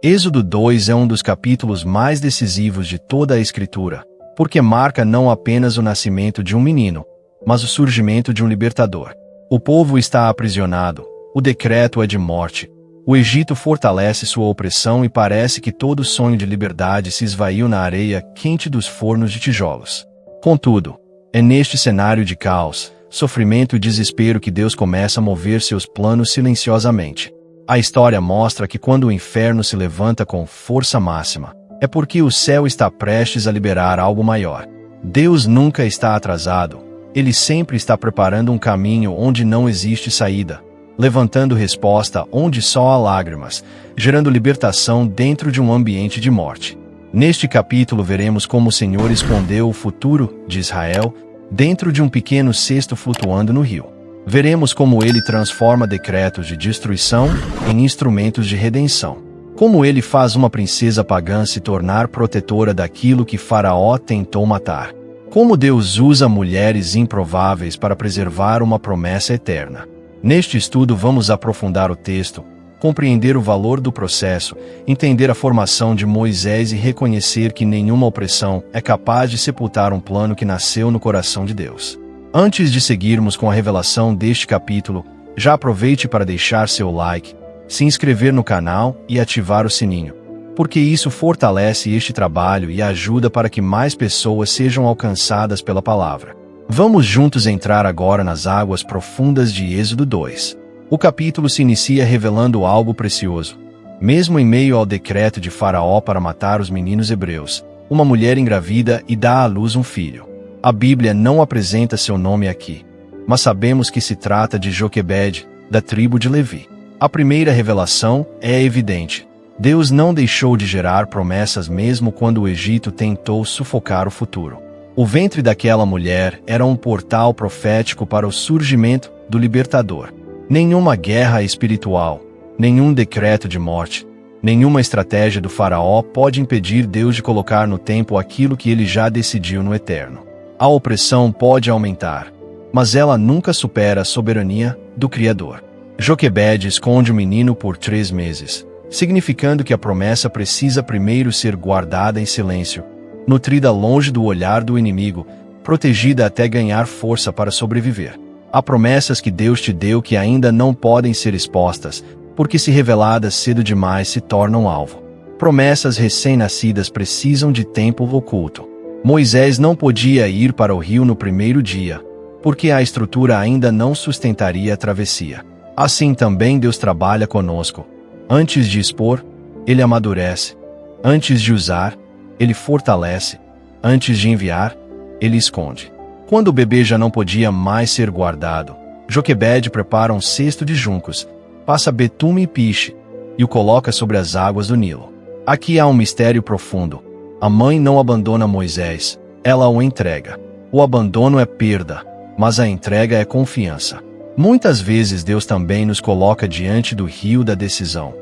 Êxodo 2 é um dos capítulos mais decisivos de toda a Escritura, porque marca não apenas o nascimento de um menino, mas o surgimento de um libertador. O povo está aprisionado, o decreto é de morte, o Egito fortalece sua opressão e parece que todo sonho de liberdade se esvaiu na areia quente dos fornos de tijolos. Contudo, é neste cenário de caos, sofrimento e desespero que Deus começa a mover seus planos silenciosamente. A história mostra que quando o inferno se levanta com força máxima, é porque o céu está prestes a liberar algo maior. Deus nunca está atrasado, Ele sempre está preparando um caminho onde não existe saída, levantando resposta onde só há lágrimas, gerando libertação dentro de um ambiente de morte. Neste capítulo veremos como o Senhor escondeu o futuro de Israel dentro de um pequeno cesto flutuando no rio. Veremos como ele transforma decretos de destruição em instrumentos de redenção. Como ele faz uma princesa pagã se tornar protetora daquilo que Faraó tentou matar. Como Deus usa mulheres improváveis para preservar uma promessa eterna. Neste estudo vamos aprofundar o texto, compreender o valor do processo, entender a formação de Moisés e reconhecer que nenhuma opressão é capaz de sepultar um plano que nasceu no coração de Deus. Antes de seguirmos com a revelação deste capítulo, já aproveite para deixar seu like, se inscrever no canal e ativar o sininho, porque isso fortalece este trabalho e ajuda para que mais pessoas sejam alcançadas pela palavra. Vamos juntos entrar agora nas águas profundas de Êxodo 2. O capítulo se inicia revelando algo precioso. Mesmo em meio ao decreto de Faraó para matar os meninos hebreus, uma mulher engravida e dá à luz um filho. A Bíblia não apresenta seu nome aqui, mas sabemos que se trata de Joquebede, da tribo de Levi. A primeira revelação é evidente. Deus não deixou de gerar promessas mesmo quando o Egito tentou sufocar o futuro. O ventre daquela mulher era um portal profético para o surgimento do libertador. Nenhuma guerra espiritual, nenhum decreto de morte, nenhuma estratégia do Faraó pode impedir Deus de colocar no tempo aquilo que ele já decidiu no eterno. A opressão pode aumentar, mas ela nunca supera a soberania do Criador. Joquebede esconde o menino por 3 meses, significando que a promessa precisa primeiro ser guardada em silêncio, nutrida longe do olhar do inimigo, protegida até ganhar força para sobreviver. Há promessas que Deus te deu que ainda não podem ser expostas, porque se reveladas cedo demais se tornam alvo. Promessas recém-nascidas precisam de tempo oculto. Moisés não podia ir para o rio no primeiro dia, porque a estrutura ainda não sustentaria a travessia. Assim também Deus trabalha conosco. Antes de expor, Ele amadurece. Antes de usar, Ele fortalece. Antes de enviar, Ele esconde. Quando o bebê já não podia mais ser guardado, Joquebede prepara um cesto de juncos, passa betume e piche, e o coloca sobre as águas do Nilo. Aqui há um mistério profundo. A mãe não abandona Moisés, ela o entrega. O abandono é perda, mas a entrega é confiança. Muitas vezes Deus também nos coloca diante do rio da decisão,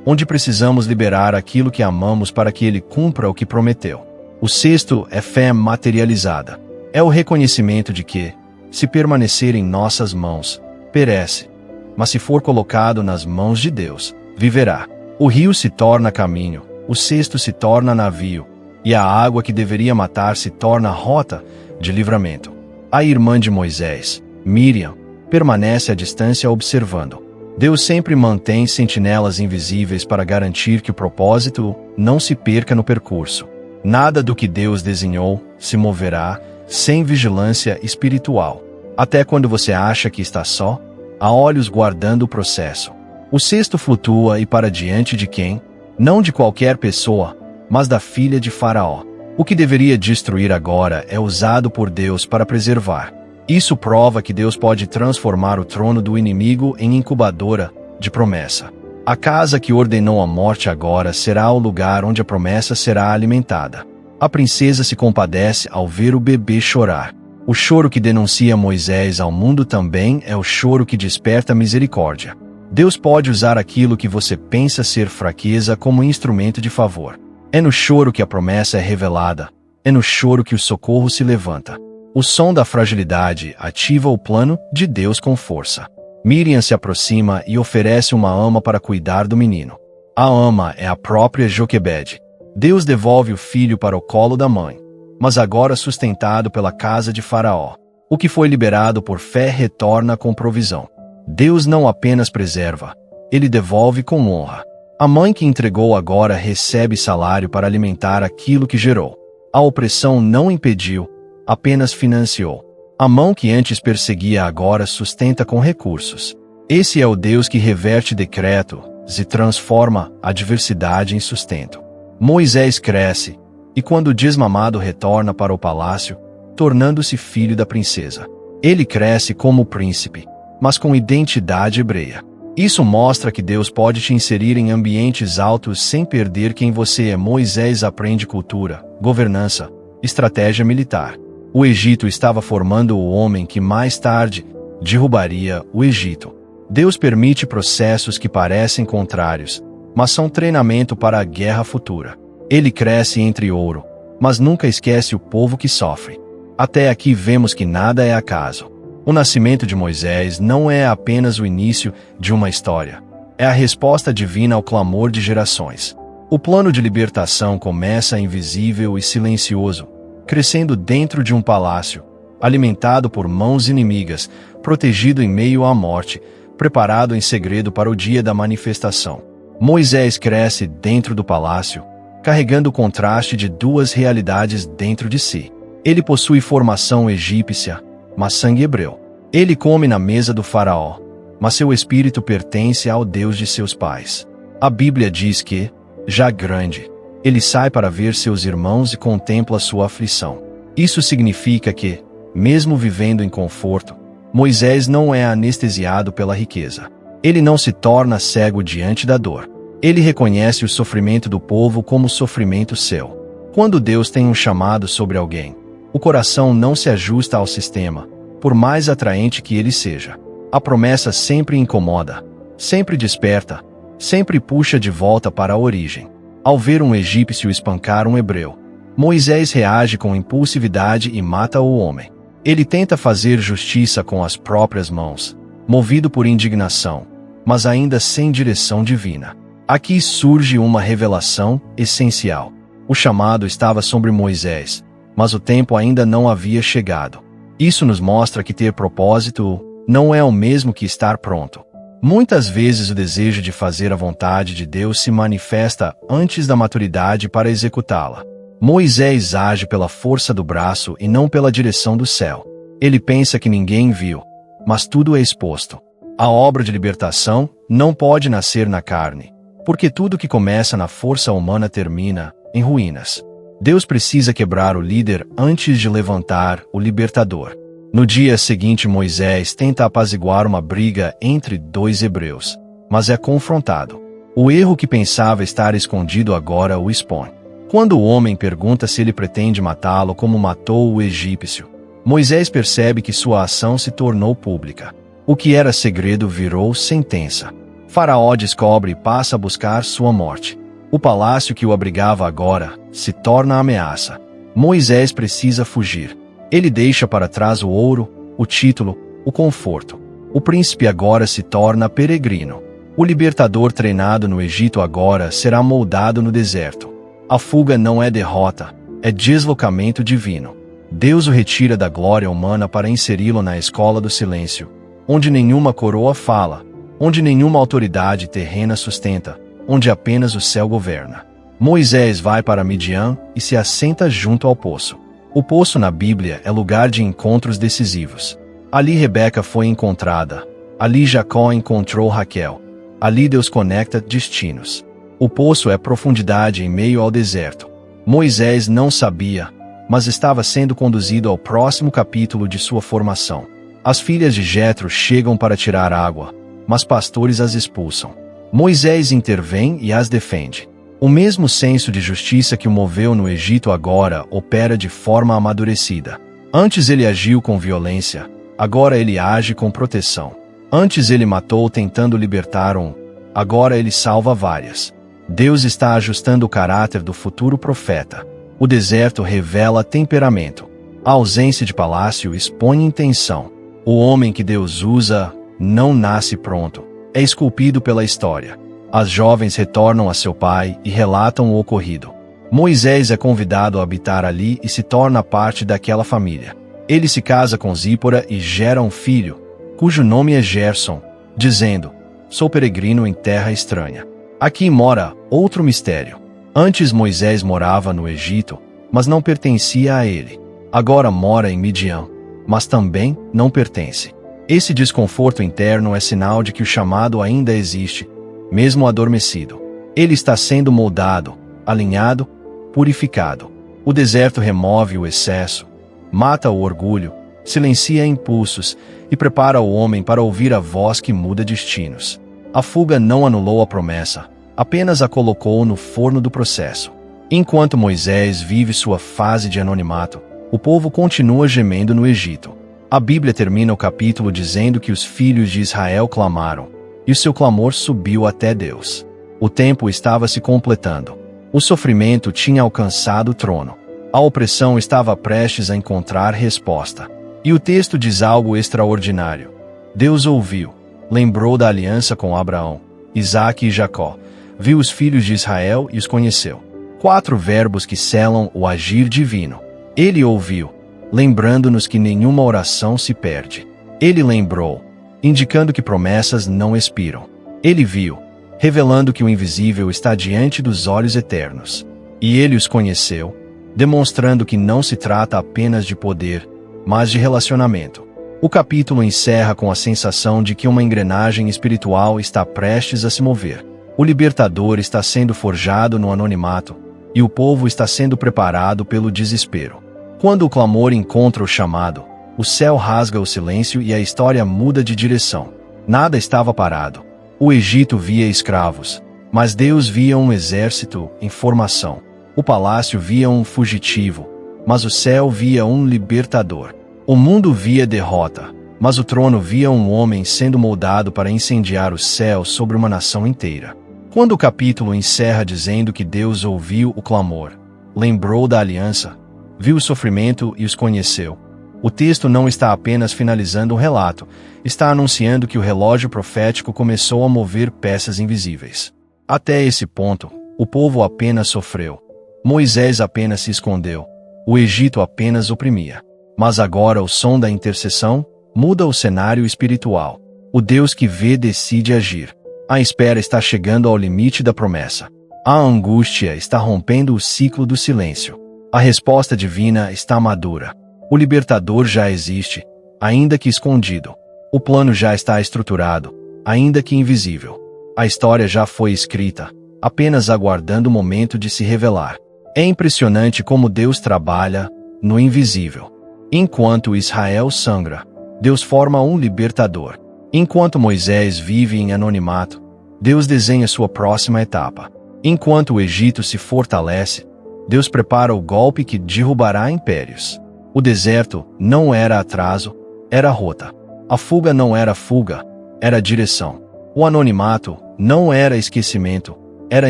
onde precisamos liberar aquilo que amamos para que Ele cumpra o que prometeu. O cesto é fé materializada. É o reconhecimento de que, se permanecer em nossas mãos, perece, mas se for colocado nas mãos de Deus, viverá. O rio se torna caminho, o cesto se torna navio, e a água que deveria matar se torna rota de livramento. A irmã de Moisés, Miriam, permanece à distância observando. Deus sempre mantém sentinelas invisíveis para garantir que o propósito não se perca no percurso. Nada do que Deus desenhou se moverá sem vigilância espiritual. Até quando você acha que está só, há olhos guardando o processo. O cesto flutua e para diante de quem? Não de qualquer pessoa, mas da filha de Faraó. O que deveria destruir agora é usado por Deus para preservar. Isso prova que Deus pode transformar o trono do inimigo em incubadora de promessa. A casa que ordenou a morte agora será o lugar onde a promessa será alimentada. A princesa se compadece ao ver o bebê chorar. O choro que denuncia Moisés ao mundo também é o choro que desperta misericórdia. Deus pode usar aquilo que você pensa ser fraqueza como instrumento de favor. É no choro que a promessa é revelada. É no choro que o socorro se levanta. O som da fragilidade ativa o plano de Deus com força. Miriam se aproxima e oferece uma ama para cuidar do menino. A ama é a própria Joquebede. Deus devolve o filho para o colo da mãe, mas agora sustentado pela casa de Faraó. O que foi liberado por fé retorna com provisão. Deus não apenas preserva, ele devolve com honra. A mãe que entregou agora recebe salário para alimentar aquilo que gerou. A opressão não impediu, apenas financiou. A mão que antes perseguia agora sustenta com recursos. Esse é o Deus que reverte decretos e transforma a adversidade em sustento. Moisés cresce, e quando desmamado retorna para o palácio, tornando-se filho da princesa. Ele cresce como príncipe, mas com identidade hebreia. Isso mostra que Deus pode te inserir em ambientes altos sem perder quem você é. Moisés aprende cultura, governança, estratégia militar. O Egito estava formando o homem que mais tarde derrubaria o Egito. Deus permite processos que parecem contrários, mas são treinamento para a guerra futura. Ele cresce entre ouro, mas nunca esquece o povo que sofre. Até aqui vemos que nada é acaso. O nascimento de Moisés não é apenas o início de uma história. É a resposta divina ao clamor de gerações. O plano de libertação começa invisível e silencioso, crescendo dentro de um palácio, alimentado por mãos inimigas, protegido em meio à morte, preparado em segredo para o dia da manifestação. Moisés cresce dentro do palácio, carregando o contraste de duas realidades dentro de si. Ele possui formação egípcia, mas sangue hebreu. Ele come na mesa do faraó, mas seu espírito pertence ao Deus de seus pais. A Bíblia diz que, já grande, ele sai para ver seus irmãos e contempla sua aflição. Isso significa que, mesmo vivendo em conforto, Moisés não é anestesiado pela riqueza. Ele não se torna cego diante da dor. Ele reconhece o sofrimento do povo como sofrimento seu. Quando Deus tem um chamado sobre alguém, o coração não se ajusta ao sistema, por mais atraente que ele seja. A promessa sempre incomoda, sempre desperta, sempre puxa de volta para a origem. Ao ver um egípcio espancar um hebreu, Moisés reage com impulsividade e mata o homem. Ele tenta fazer justiça com as próprias mãos, movido por indignação, mas ainda sem direção divina. Aqui surge uma revelação essencial. O chamado estava sobre Moisés, mas o tempo ainda não havia chegado. Isso nos mostra que ter propósito não é o mesmo que estar pronto. Muitas vezes o desejo de fazer a vontade de Deus se manifesta antes da maturidade para executá-la. Moisés age pela força do braço e não pela direção do céu. Ele pensa que ninguém viu, mas tudo é exposto. A obra de libertação não pode nascer na carne, porque tudo que começa na força humana termina em ruínas. Deus precisa quebrar o líder antes de levantar o libertador. No dia seguinte, Moisés tenta apaziguar uma briga entre dois hebreus, mas é confrontado. O erro que pensava estar escondido agora o expõe. Quando o homem pergunta se ele pretende matá-lo como matou o egípcio, Moisés percebe que sua ação se tornou pública. O que era segredo virou sentença. Faraó descobre e passa a buscar sua morte. O palácio que o abrigava agora se torna ameaça. Moisés precisa fugir. Ele deixa para trás o ouro, o título, o conforto. O príncipe agora se torna peregrino. O libertador treinado no Egito agora será moldado no deserto. A fuga não é derrota, é deslocamento divino. Deus o retira da glória humana para inseri-lo na escola do silêncio, onde nenhuma coroa fala, onde nenhuma autoridade terrena sustenta, onde apenas o céu governa. Moisés vai para Midian e se assenta junto ao poço. O poço na Bíblia é lugar de encontros decisivos. Ali Rebeca foi encontrada. Ali Jacó encontrou Raquel. Ali Deus conecta destinos. O poço é profundidade em meio ao deserto. Moisés não sabia, mas estava sendo conduzido ao próximo capítulo de sua formação. As filhas de Jetro chegam para tirar água, mas pastores as expulsam. Moisés intervém e as defende. O mesmo senso de justiça que o moveu no Egito agora opera de forma amadurecida. Antes ele agiu com violência, agora ele age com proteção. Antes ele matou tentando libertar um, agora ele salva várias. Deus está ajustando o caráter do futuro profeta. O deserto revela temperamento. A ausência de palácio expõe intenção. O homem que Deus usa não nasce pronto. É esculpido pela história. As jovens retornam a seu pai e relatam o ocorrido. Moisés é convidado a habitar ali e se torna parte daquela família. Ele se casa com Zípora e gera um filho, cujo nome é Gerson, dizendo: sou peregrino em terra estranha. Aqui mora outro mistério. Antes Moisés morava no Egito, mas não pertencia a ele. Agora mora em Midian, mas também não pertence. Esse desconforto interno é sinal de que o chamado ainda existe, mesmo adormecido. Ele está sendo moldado, alinhado, purificado. O deserto remove o excesso, mata o orgulho, silencia impulsos e prepara o homem para ouvir a voz que muda destinos. A fuga não anulou a promessa, apenas a colocou no forno do processo. Enquanto Moisés vive sua fase de anonimato, o povo continua gemendo no Egito. A Bíblia termina o capítulo dizendo que os filhos de Israel clamaram, e o seu clamor subiu até Deus. O tempo estava se completando. O sofrimento tinha alcançado o trono. A opressão estava prestes a encontrar resposta. E o texto diz algo extraordinário. Deus ouviu, lembrou da aliança com Abraão, Isaque e Jacó, viu os filhos de Israel e os conheceu. 4 verbos que selam o agir divino. Ele ouviu, lembrando-nos que nenhuma oração se perde. Ele lembrou, indicando que promessas não expiram. Ele viu, revelando que o invisível está diante dos olhos eternos. E ele os conheceu, demonstrando que não se trata apenas de poder, mas de relacionamento. O capítulo encerra com a sensação de que uma engrenagem espiritual está prestes a se mover. O libertador está sendo forjado no anonimato, e o povo está sendo preparado pelo desespero. Quando o clamor encontra o chamado, o céu rasga o silêncio e a história muda de direção. Nada estava parado. O Egito via escravos, mas Deus via um exército em formação. O palácio via um fugitivo, mas o céu via um libertador. O mundo via derrota, mas o trono via um homem sendo moldado para incendiar o céu sobre uma nação inteira. Quando o capítulo encerra dizendo que Deus ouviu o clamor, lembrou da aliança, viu o sofrimento e os conheceu, o texto não está apenas finalizando um relato, está anunciando que o relógio profético começou a mover peças invisíveis. Até esse ponto, o povo apenas sofreu. Moisés apenas se escondeu. O Egito apenas oprimia. Mas agora o som da intercessão muda o cenário espiritual. O Deus que vê decide agir. A espera está chegando ao limite da promessa. A angústia está rompendo o ciclo do silêncio. A resposta divina está madura. O libertador já existe, ainda que escondido. O plano já está estruturado, ainda que invisível. A história já foi escrita, apenas aguardando o momento de se revelar. É impressionante como Deus trabalha no invisível. Enquanto Israel sangra, Deus forma um libertador. Enquanto Moisés vive em anonimato, Deus desenha sua próxima etapa. Enquanto o Egito se fortalece, Deus prepara o golpe que derrubará impérios. O deserto não era atraso, era rota. A fuga não era fuga, era direção. O anonimato não era esquecimento, era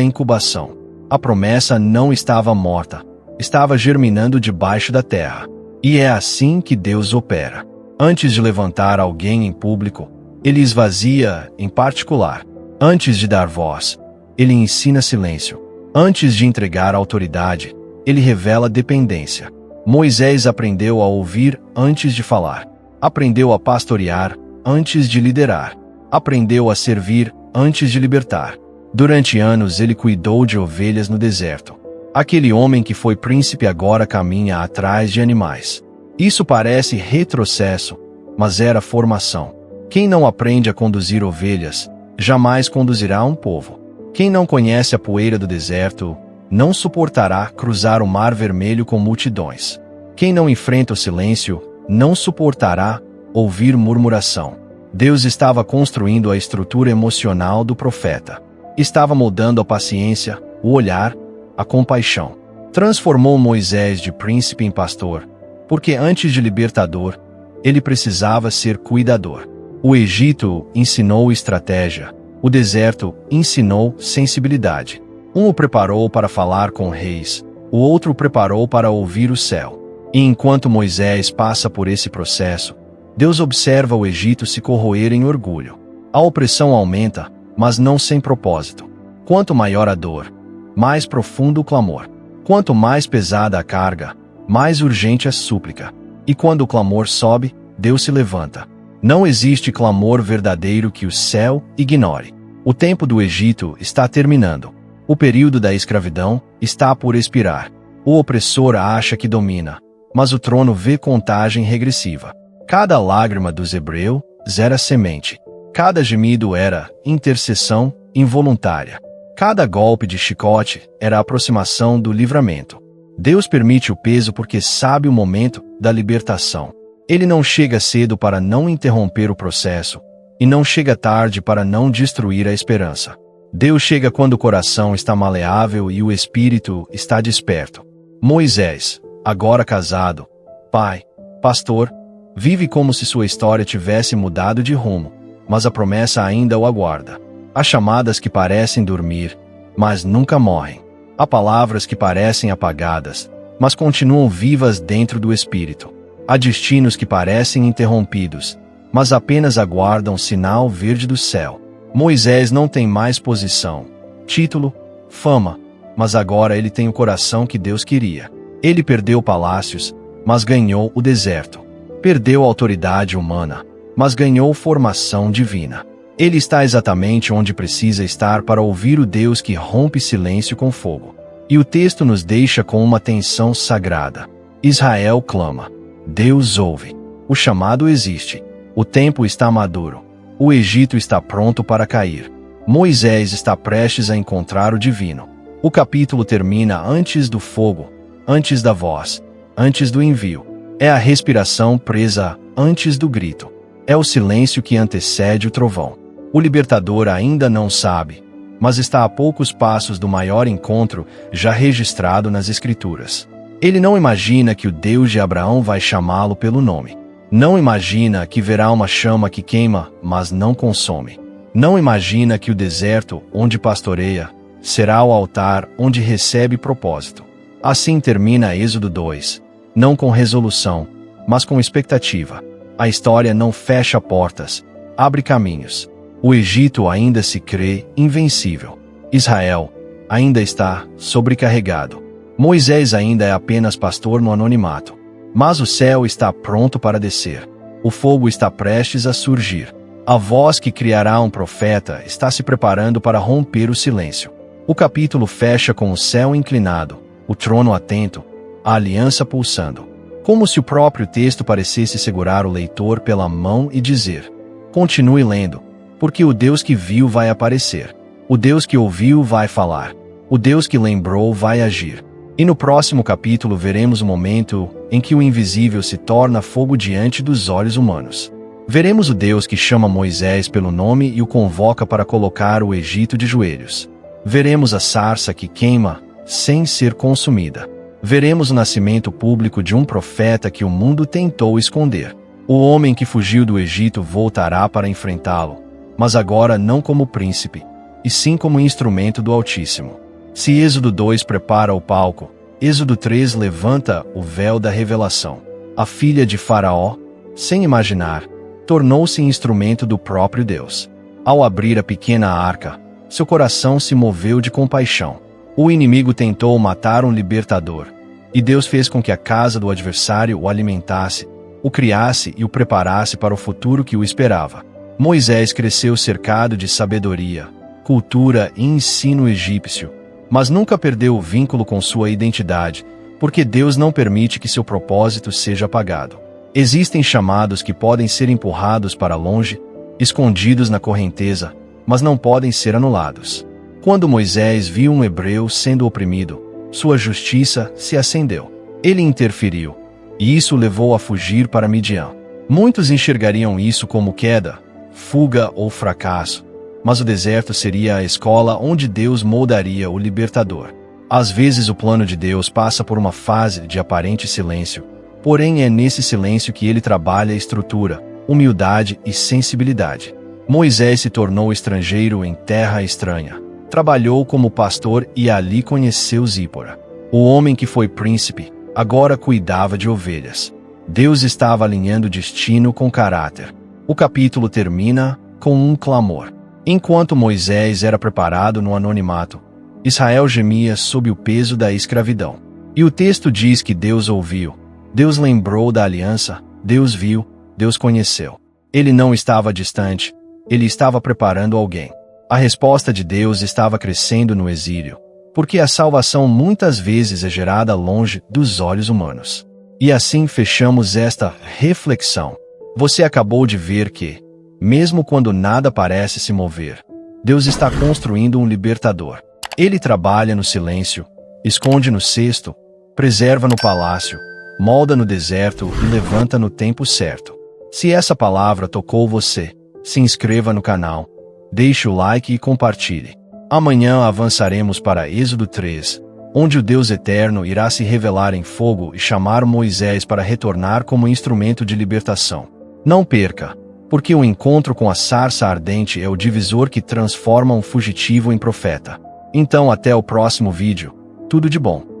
incubação. A promessa não estava morta, estava germinando debaixo da terra. E é assim que Deus opera. Antes de levantar alguém em público, Ele esvazia em particular. Antes de dar voz, Ele ensina silêncio. Antes de entregar autoridade, Ele revela dependência. Moisés aprendeu a ouvir antes de falar. Aprendeu a pastorear antes de liderar. Aprendeu a servir antes de libertar. Durante anos ele cuidou de ovelhas no deserto. Aquele homem que foi príncipe agora caminha atrás de animais. Isso parece retrocesso, mas era formação. Quem não aprende a conduzir ovelhas, jamais conduzirá um povo. Quem não conhece a poeira do deserto, não suportará cruzar o mar vermelho com multidões. Quem não enfrenta o silêncio, não suportará ouvir murmuração. Deus estava construindo a estrutura emocional do profeta. Estava moldando a paciência, o olhar, a compaixão. Transformou Moisés de príncipe em pastor, porque antes de libertador, ele precisava ser cuidador. O Egito ensinou estratégia, o deserto ensinou sensibilidade. Um o preparou para falar com reis, o outro o preparou para ouvir o céu. E enquanto Moisés passa por esse processo, Deus observa o Egito se corroer em orgulho. A opressão aumenta, mas não sem propósito. Quanto maior a dor, mais profundo o clamor. Quanto mais pesada a carga, mais urgente a súplica. E quando o clamor sobe, Deus se levanta. Não existe clamor verdadeiro que o céu ignore. O tempo do Egito está terminando. O período da escravidão está por expirar. O opressor acha que domina, mas o trono vê contagem regressiva. Cada lágrima dos hebreus era semente. Cada gemido era intercessão involuntária. Cada golpe de chicote era a aproximação do livramento. Deus permite o peso porque sabe o momento da libertação. Ele não chega cedo para não interromper o processo, e não chega tarde para não destruir a esperança. Deus chega quando o coração está maleável e o espírito está desperto. Moisés, agora casado, pai, pastor, vive como se sua história tivesse mudado de rumo, mas a promessa ainda o aguarda. Há chamadas que parecem dormir, mas nunca morrem. Há palavras que parecem apagadas, mas continuam vivas dentro do espírito. Há destinos que parecem interrompidos, mas apenas aguardam sinal verde do céu. Moisés não tem mais posição, título, fama, mas agora ele tem o coração que Deus queria. Ele perdeu palácios, mas ganhou o deserto. Perdeu autoridade humana, mas ganhou formação divina. Ele está exatamente onde precisa estar para ouvir o Deus que rompe silêncio com fogo. E o texto nos deixa com uma tensão sagrada. Israel clama. Deus ouve. O chamado existe. O tempo está maduro. O Egito está pronto para cair. Moisés está prestes a encontrar o divino. O capítulo termina antes do fogo, antes da voz, antes do envio. É a respiração presa antes do grito. É o silêncio que antecede o trovão. O libertador ainda não sabe, mas está a poucos passos do maior encontro já registrado nas Escrituras. Ele não imagina que o Deus de Abraão vai chamá-lo pelo nome. Não imagina que verá uma chama que queima, mas não consome. Não imagina que o deserto, onde pastoreia, será o altar onde recebe propósito. Assim termina Êxodo 2, não com resolução, mas com expectativa. A história não fecha portas, abre caminhos. O Egito ainda se crê invencível. Israel ainda está sobrecarregado. Moisés ainda é apenas pastor no anonimato. Mas o céu está pronto para descer. O fogo está prestes a surgir. A voz que criará um profeta está se preparando para romper o silêncio. O capítulo fecha com o céu inclinado, o trono atento, a aliança pulsando. Como se o próprio texto parecesse segurar o leitor pela mão e dizer: continue lendo, porque o Deus que viu vai aparecer. O Deus que ouviu vai falar. O Deus que lembrou vai agir. E no próximo capítulo veremos o momento em que o invisível se torna fogo diante dos olhos humanos. Veremos o Deus que chama Moisés pelo nome e o convoca para colocar o Egito de joelhos. Veremos a sarça que queima sem ser consumida. Veremos o nascimento público de um profeta que o mundo tentou esconder. O homem que fugiu do Egito voltará para enfrentá-lo, mas agora não como príncipe, e sim como instrumento do Altíssimo. Se Êxodo 2 prepara o palco, Êxodo 3 levanta o véu da revelação. A filha de Faraó, sem imaginar, tornou-se instrumento do próprio Deus. Ao abrir a pequena arca, seu coração se moveu de compaixão. O inimigo tentou matar um libertador, e Deus fez com que a casa do adversário o alimentasse, o criasse e o preparasse para o futuro que o esperava. Moisés cresceu cercado de sabedoria, cultura e ensino egípcio, mas nunca perdeu o vínculo com sua identidade, porque Deus não permite que seu propósito seja apagado. Existem chamados que podem ser empurrados para longe, escondidos na correnteza, mas não podem ser anulados. Quando Moisés viu um hebreu sendo oprimido, sua justiça se acendeu. Ele interferiu, e isso o levou a fugir para Midian. Muitos enxergariam isso como queda, fuga ou fracasso, mas o deserto seria a escola onde Deus moldaria o libertador. Às vezes o plano de Deus passa por uma fase de aparente silêncio, porém é nesse silêncio que ele trabalha estrutura, humildade e sensibilidade. Moisés se tornou estrangeiro em terra estranha. Trabalhou como pastor e ali conheceu Zípora. O homem que foi príncipe, agora cuidava de ovelhas. Deus estava alinhando destino com caráter. O capítulo termina com um clamor. Enquanto Moisés era preparado no anonimato, Israel gemia sob o peso da escravidão. E o texto diz que Deus ouviu, Deus lembrou da aliança, Deus viu, Deus conheceu. Ele não estava distante, ele estava preparando alguém. A resposta de Deus estava crescendo no exílio, porque a salvação muitas vezes é gerada longe dos olhos humanos. E assim fechamos esta reflexão. Você acabou de ver que, mesmo quando nada parece se mover, Deus está construindo um libertador. Ele trabalha no silêncio, esconde no cesto, preserva no palácio, molda no deserto e levanta no tempo certo. Se essa palavra tocou você, se inscreva no canal, deixe o like e compartilhe. Amanhã avançaremos para Êxodo 3, onde o Deus Eterno irá se revelar em fogo e chamar Moisés para retornar como instrumento de libertação. Não perca, porque o encontro com a sarça ardente é o divisor que transforma um fugitivo em profeta. Então até o próximo vídeo. Tudo de bom.